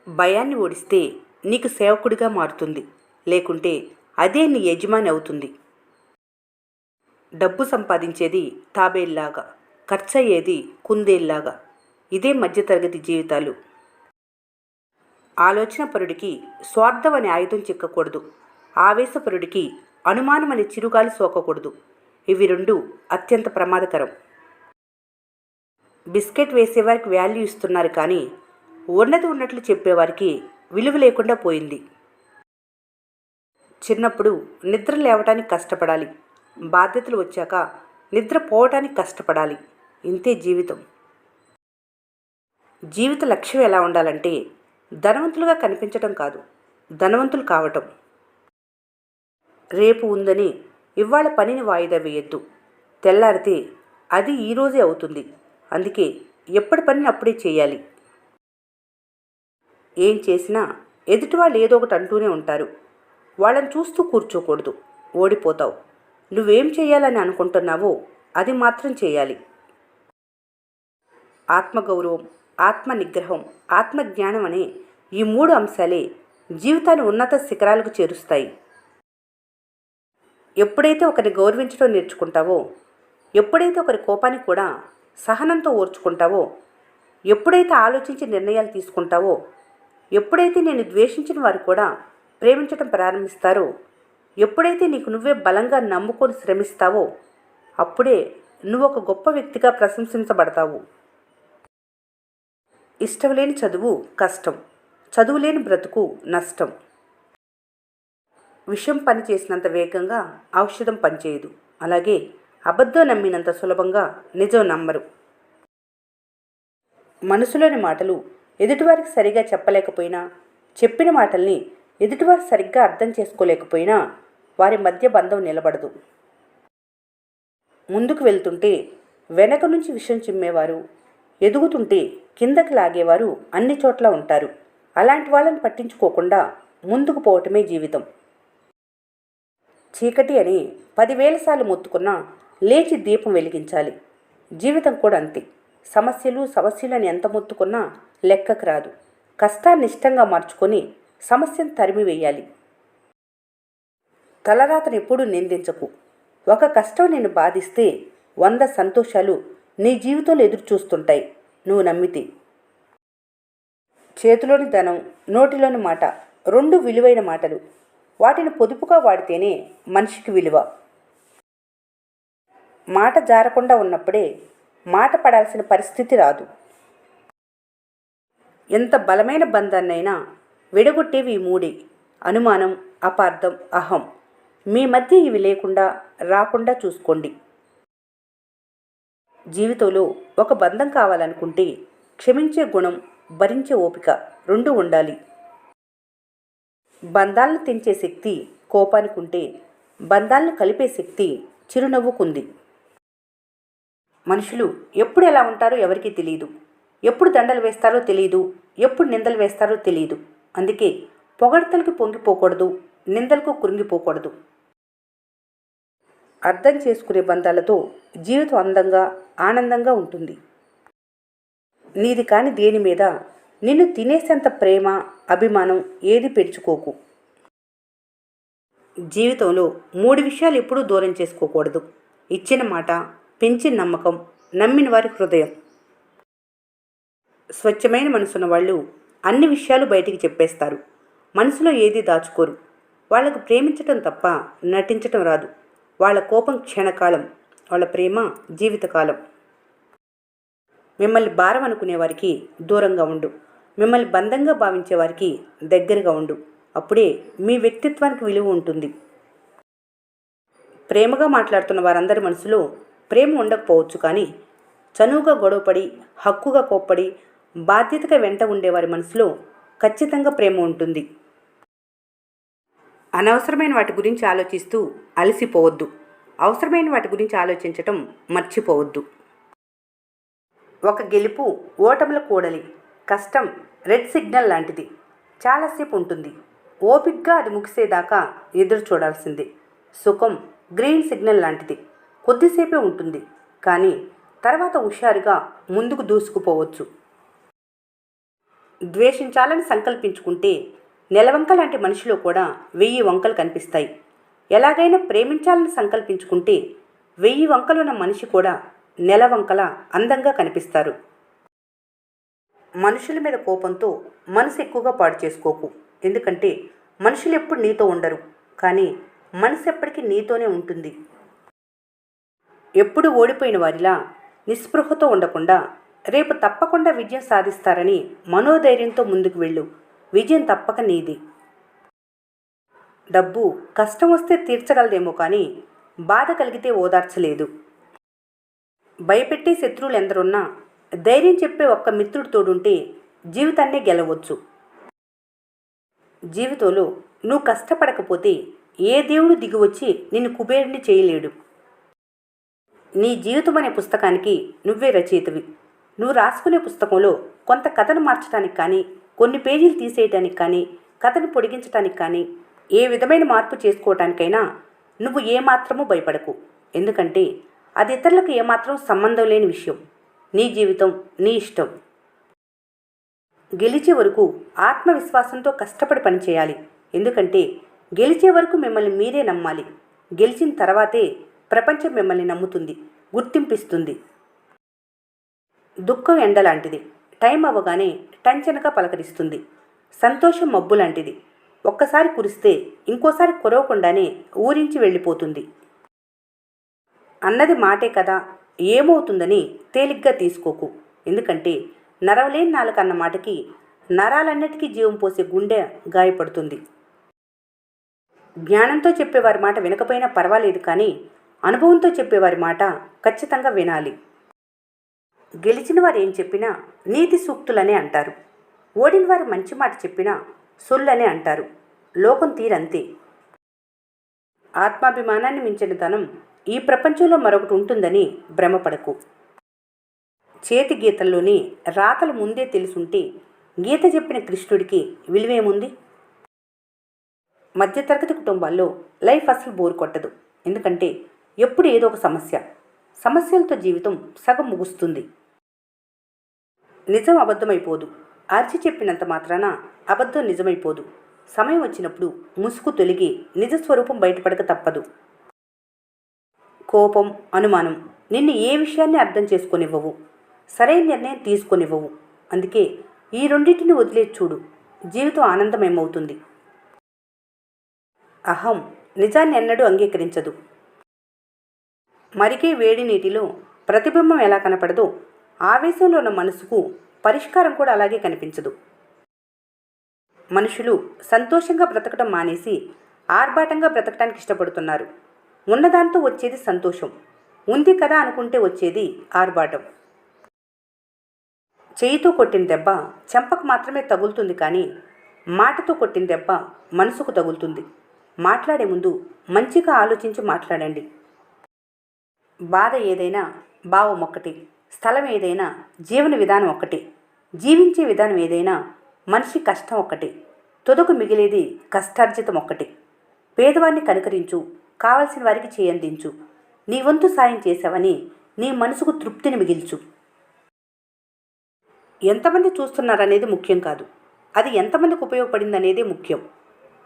భయాన్ని ఓడిస్తే నీకు సేవకుడిగా మారుతుంది, లేకుంటే అదే నీ యజమాని అవుతుంది. డబ్బు సంపాదించేది తాబేల్లాగా, ఖర్చయ్యేది కుందేల్లాగా. ఇదే మధ్యతరగతి జీవితాలు. ఆలోచనపరుడికి స్వార్థం అనే ఆయుధం చిక్కకూడదు. ఆవేశపరుడికి అనుమానం అనే చిరుగాలి సోకకూడదు. ఇవి రెండు అత్యంత ప్రమాదకరం. బిస్కెట్ వేసేవారికి వాల్యూ ఇస్తున్నారు, కానీ ఉన్నది ఉన్నట్లు చెప్పేవారికి విలువ లేకుండా పోయింది. చిన్నప్పుడు నిద్ర లేవటానికి కష్టపడాలి, బాధ్యతలు వచ్చాక నిద్ర పోవటానికి కష్టపడాలి. ఇంతే జీవితం. జీవిత లక్ష్యం ఎలా ఉండాలంటే ధనవంతులుగా కనిపించటం కాదు, ధనవంతులు కావటం. రేపు ఉందని ఇవాళ పనిని వాయిదా వేయొద్దు. తెల్లారితే అది ఈరోజే అవుతుంది. అందుకే ఎప్పటి పనిని అప్పుడే చేయాలి. ఏం చేసినా ఎదుటివాళ్ళు ఏదో ఒకటి అంటూనే ఉంటారు. వాళ్ళని చూస్తూ కూర్చోకూడదు, ఓడిపోతావు. నువ్వేం చేయాలని అనుకుంటున్నావో అది మాత్రం చేయాలి. ఆత్మగౌరవం, ఆత్మ నిగ్రహం, ఆత్మజ్ఞానం అనే ఈ మూడు అంశాలే జీవితాన్ని ఉన్నత శిఖరాలకు చేరుస్తాయి. ఎప్పుడైతే ఒకరిని గౌరవించడం నేర్చుకుంటావో, ఎప్పుడైతే ఒకరి కోపాన్ని కూడా సహనంతో ఓర్చుకుంటావో, ఎప్పుడైతే ఆలోచించి నిర్ణయాలు తీసుకుంటావో, ఎప్పుడైతే నేను ద్వేషించిన వారు కూడా ప్రేమించడం ప్రారంభిస్తారో, ఎప్పుడైతే నీకు నువ్వే బలంగా నమ్ముకొని శ్రమిస్తావో, అప్పుడే నువ్వు ఒక గొప్ప వ్యక్తిగా ప్రశంసించబడతావు. ఇష్టం లేని చదువు కష్టం, చదువు లేని బ్రతుకు నష్టం. విషం పనిచేసినంత వేగంగా ఔషధం పనిచేయదు. అలాగే అబద్ధం నమ్మినంత సులభంగా నిజం నమ్మరు. మనసులోని మాటలు ఎదుటివారికి సరిగా చెప్పలేకపోయినా, చెప్పిన మాటల్ని ఎదుటివారు సరిగ్గా అర్థం చేసుకోలేకపోయినా వారి మధ్య బంధం నిలబడదు. ముందుకు వెళ్తుంటే వెనక నుంచి విషం చిమ్మేవారు, ఎదుగుతుంటే కిందకి లాగేవారు అన్ని చోట్ల ఉంటారు. అలాంటి వాళ్ళని పట్టించుకోకుండా ముందుకు పోవటమే జీవితం. చీకటి అని 10,000 సార్లు మొత్తుకున్నా లేచి దీపం వెలిగించాలి. జీవితం కూడా అంతే. సమస్యలు అని ఎంత మొత్తుకున్నా లెక్కకు రాదు. కష్టాన్ని ఇష్టంగా మార్చుకొని సమస్యను తరిమివేయాలి. తలరాతను ఎప్పుడూ నిందించకు. ఒక కష్టం నిన్ను బాధిస్తే 100 సంతోషాలు నీ జీవితంలో ఎదురు చూస్తుంటాయి, నువ్వు నమ్మితే. చేతిలోని ధనం, నోటిలోని మాట రెండు విలువైన మాటలు. వాటిని పొదుపుగా వాడితేనే మనిషికి విలువ. మాట జారకుండా ఉన్నప్పుడే మాట పడాల్సిన పరిస్థితి రాదు. ఎంత బలమైన బంధాన్నైనా విడగొట్టేవి ఈ మూడే: అనుమానం, అపార్థం, అహం. మీ మధ్య ఇవి రాకుండా చూసుకోండి. జీవితంలో ఒక బంధం కావాలనుకుంటే క్షమించే గుణం, భరించే ఓపిక రెండు ఉండాలి. బంధాలను తెంచే శక్తి కోపానికి ఉంటే, బంధాలను కలిపే శక్తి చిరునవ్వుకుంది. మనుషులు ఎప్పుడు ఎలా ఉంటారో ఎవరికీ తెలియదు. ఎప్పుడు దండలు వేస్తారో తెలియదు, ఎప్పుడు నిందలు వేస్తారో తెలియదు. అందుకే పొగడ్తలకు పొంగిపోకూడదు, నిందలకు కృంగిపోకూడదు. అర్థం చేసుకునే బంధాలతో జీవితం అందంగా, ఆనందంగా ఉంటుంది. నీది కాని దేని మీద నిన్ను తినేసేంత ప్రేమ, అభిమానం ఏది పెంచుకోకు. జీవితంలో 3 విషయాలు ఎప్పుడూ దూరం చేసుకోకూడదు: ఇచ్చిన మాట, పెంచిన నమ్మకం, నమ్మిన వారి హృదయం. స్వచ్ఛమైన మనసున్న వాళ్ళు అన్ని విషయాలు బయటికి చెప్పేస్తారు. మనసులో ఏది దాచుకోరు. వాళ్ళకు ప్రేమించటం తప్ప నటించటం రాదు. వాళ్ళ కోపం క్షణకాలం, వాళ్ళ ప్రేమ జీవితకాలం. మిమ్మల్ని భారం అనుకునేవారికి దూరంగా ఉండు. మిమ్మల్ని బంధంగా భావించేవారికి దగ్గరగా ఉండు. అప్పుడే మీ వ్యక్తిత్వానికి విలువ ఉంటుంది. ప్రేమగా మాట్లాడుతున్న వారందరి మనసులో ప్రేమ ఉండకపోవచ్చు, కానీ చనువుగా గొడవపడి, హక్కుగా కోప్పడి, బాధ్యతగా వెంట ఉండేవారి మనసులో ఖచ్చితంగా ప్రేమ ఉంటుంది. అనవసరమైన వాటి గురించి ఆలోచిస్తూ అలసిపోవద్దు. అవసరమైన వాటి గురించి ఆలోచించటం మర్చిపోవద్దు. ఒక గెలుపు ఓటముల కూడలి. కష్టం రెడ్ సిగ్నల్ లాంటిది. చాలాసేపు ఉంటుంది. ఓపిగ్గా అది ముగిసేదాకా ఎదురు చూడాల్సిందే. సుఖం గ్రీన్ సిగ్నల్ లాంటిది. కొద్దిసేపే ఉంటుంది, కానీ తర్వాత హుషారుగా ముందుకు దూసుకుపోవచ్చు. ద్వేషించాలని సంకల్పించుకుంటే నెలవంక లాంటి మనిషిలో కూడా 1000 వంకలు కనిపిస్తాయి. ఎలాగైనా ప్రేమించాలని సంకల్పించుకుంటే 1000 వంకలున్న మనిషి కూడా నెలవంకల అందంగా కనిపిస్తారు. మనుషుల మీద కోపంతో మనసు ఎక్కువగా పాడు చేసుకోకు. ఎందుకంటే మనుషులు ఎప్పుడు నీతో ఉండరు, కానీ మనసు ఎప్పటికీ నీతోనే ఉంటుంది. ఎప్పుడు ఓడిపోయిన వారిలా నిస్పృహతో ఉండకుండా రేపు తప్పకుండా విజయం సాధిస్తారని మనోధైర్యంతో ముందుకు వెళ్ళు. విజయం తప్పక నీది. డబ్బు కష్టం వస్తే తీర్చగలదేమో కానీ బాధ కలిగితే ఓదార్చలేదు. భయపెట్టే శత్రువులు ఎందరున్నా ధైర్యం చెప్పే ఒక్క మిత్రుడు తోడుంటే జీవితాన్నే గెలవచ్చు. జీవితంలో నువ్వు కష్టపడకపోతే ఏ దేవుడు దిగివచ్చి నిన్ను కుబేరుని చేయలేడు. నీ జీవితం అనే పుస్తకానికి నువ్వే రచయితవి. నువ్వు రాసుకునే పుస్తకంలో కొంత కథను మార్చడానికి కానీ, కొన్ని పేజీలు తీసేయటానికి కానీ, కథను పొడిగించడానికి కానీ, ఏ విధమైన మార్పు చేసుకోవటానికైనా నువ్వు ఏమాత్రమూ భయపడకు. ఎందుకంటే అది ఇతరులకు ఏమాత్రం సంబంధం లేని విషయం. నీ జీవితం నీ ఇష్టం. గెలిచే వరకు ఆత్మవిశ్వాసంతో కష్టపడి పనిచేయాలి. ఎందుకంటే గెలిచే వరకు మిమ్మల్ని మీరే నమ్మాలి. గెలిచిన తర్వాతే ప్రపంచం మిమ్మల్ని నమ్ముతుంది, గుర్తింపిస్తుంది. దుఃఖం ఎండలాంటిది. టైం అవ్వగానే టంచనగా పలకరిస్తుంది. సంతోషం మబ్బు లాంటిది. ఒక్కసారి కురిస్తే ఇంకోసారి కురవకుండానే ఊరించి వెళ్ళిపోతుంది. అన్నది మాటే కదా, ఏమవుతుందని తేలిగ్గా తీసుకోకు. ఎందుకంటే నరవలేని నాలుక అన్న మాటకి నరాలన్నిటికీ జీవం పోసే గుండె గాయపడుతుంది. జ్ఞానంతో చెప్పేవారి మాట వినకపోయినా పర్వాలేదు, కానీ అనుభవంతో చెప్పేవారి మాట ఖచ్చితంగా వినాలి. గెలిచిన వారు ఏం చెప్పినా నీతి సూక్తులనే అంటారు. ఓడిన వారు మంచి మాట చెప్పినా సొల్లనే అంటారు. లోకం తీరంతే. ఆత్మాభిమానాన్ని మించిన ధనం ఈ ప్రపంచంలో మరొకటి ఉంటుందని భ్రమపడకు. చేతి గీతల్లోని రాతలు ముందే తెలుసుంటే గీత చెప్పిన కృష్ణుడికి విలువేముంది? మధ్యతరగతి కుటుంబాల్లో లైఫ్ అసలు బోరు కొట్టదు. ఎందుకంటే ఎప్పుడు ఏదో ఒక సమస్యలతో జీవితం సగం ముగుస్తుంది. నిజం అబద్ధమైపోదు. అర్చి చెప్పినంత మాత్రాన అబద్ధం నిజమైపోదు. సమయం వచ్చినప్పుడు ముసుగు తొలగి నిజస్వరూపం బయటపడక తప్పదు. కోపం, అనుమానం నిన్ను ఏ విషయాన్ని అర్థం చేసుకొనివ్వవు, సరైన నిర్ణయం తీసుకొనివ్వవు. అందుకే ఈ రెండింటిని వదిలేసి చూడు, జీవితం ఆనందమయమవుతుంది. అహం నిజాన్ని ఎన్నడూ అంగీకరించదు. మరిగే వేడి నీటిలో ప్రతిబింబం ఎలా కనపడదో ఆవేశంలో ఉన్న మనసుకు పరిష్కారం కూడా అలాగే కనిపించదు. మనుషులు సంతోషంగా బ్రతకడం మానేసి ఆర్భాటంగా బ్రతకటానికి ఇష్టపడుతున్నారు. ఉన్నదాంతో వచ్చేది సంతోషం, ఉంది కదా అనుకుంటే వచ్చేది ఆర్భాటం. చేయితో కొట్టిన దెబ్బ చెంపకు మాత్రమే తగులుతుంది, కానీ మాటతో కొట్టిన దెబ్బ మనసుకు తగులుతుంది. మాట్లాడే ముందు మంచిగా ఆలోచించి మాట్లాడండి. బాధ ఏదైనా భావం ఒక్కటి, స్థలం ఏదైనా జీవన విధానం ఒక్కటి, జీవించే విధానం ఏదైనా మనిషి కష్టం ఒక్కటి, తుదకు మిగిలేది కష్టార్జితం ఒక్కటి. పేదవారిని కనుకరించు, కావలసిన వారికి చేయందించు. నీ వంతు సాయం చేశావని నీ మనసుకు తృప్తిని మిగిల్చు. ఎంతమంది చూస్తున్నారనేది ముఖ్యం కాదు, అది ఎంతమందికి ఉపయోగపడిందనేదే ముఖ్యం.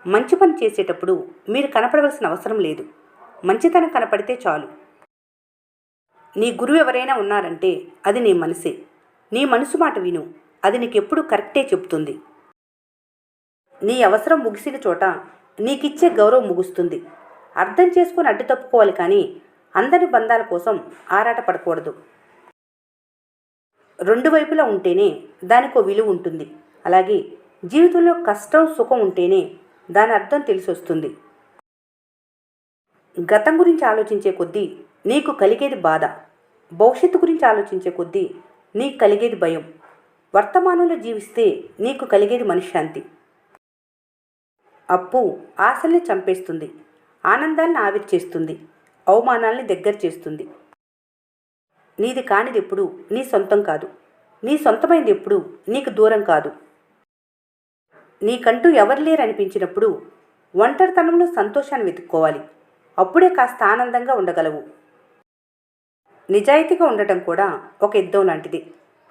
మంచి పని చేసేటప్పుడు మీరు కనపడవలసిన అవసరం లేదు, మంచితనం కనపడితే చాలు. నీ గురువు ఎవరైనా ఉన్నారంటే అది నీ మనసే. నీ మనసు మాట విను, అది నీకెప్పుడు కరెక్టే చెబుతుంది. నీ అవసరం ముగిసిన చోట నీకిచ్చే గౌరవం ముగుస్తుంది. అర్థం చేసుకుని అడ్డు తప్పుకోవాలి, కానీ అందరి బంధాల కోసం ఆరాటపడకూడదు. రెండు వైపులా ఉంటేనే దానికో విలువ ఉంటుంది. అలాగే జీవితంలో కష్టం సుఖం ఉంటేనే దాని అర్థం తెలిసొస్తుంది. గతం గురించి ఆలోచించే కొద్దీ నీకు కలిగేది బాధ, భవిష్యత్తు గురించి ఆలోచించే కొద్దీ నీకు కలిగేది భయం. వర్తమానంలో జీవిస్తే నీకు కలిగేది మనశ్శాంతి. అప్పు ఆశల్ని చంపేస్తుంది, ఆనందాన్ని ఆవిరి చేస్తుంది, అవమానాల్ని దగ్గర చేస్తుంది. నీది కానిది ఎప్పుడు నీ సొంతం కాదు, నీ సొంతమైనది ఎప్పుడు నీకు దూరం కాదు. నీకంటూ ఎవరు లేరనిపించినప్పుడు ఒంటరితనంలో సంతోషాన్ని వెతుక్కోవాలి. అప్పుడే కాస్త ఆనందంగా ఉండగలవు. నిజాయితీగా ఉండటం కూడా ఒక యుద్ధం లాంటిది.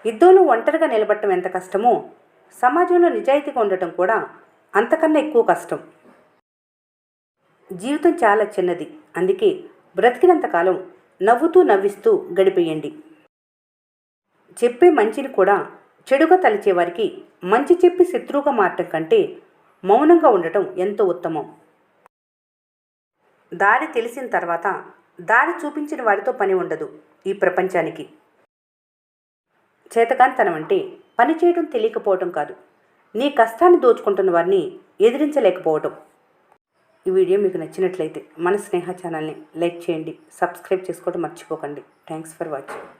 యుద్ధంలో ఒంటరిగా నిలబడటం ఎంత కష్టమో సమాజంలో నిజాయితీగా ఉండటం కూడా అంతకన్నా ఎక్కువ కష్టం. జీవితం చాలా చిన్నది, అందుకే బ్రతికినంతకాలం నవ్వుతూ నవ్విస్తూ గడిపేయండి. చెప్పే మంచిని కూడా చెడుగా తలిచేవారికి మంచి చెప్పి శత్రువుగా మారటం కంటే మౌనంగా ఉండటం ఎంతో ఉత్తమం. దారి తెలిసిన తర్వాత దారి చూపించిన వారితో పని ఉండదు ఈ ప్రపంచానికి. చేతకాంతనం అంటే పని చేయడం తెలియకపోవటం కాదు, నీ కష్టాన్ని దోచుకుంటున్న వారిని ఎదిరించలేకపోవటం. ఈ వీడియో మీకు నచ్చినట్లయితే మన స్నేహ ఛానల్ని లైక్ చేయండి, సబ్స్క్రైబ్ చేసుకోవడం మర్చిపోకండి. Thanks for watching.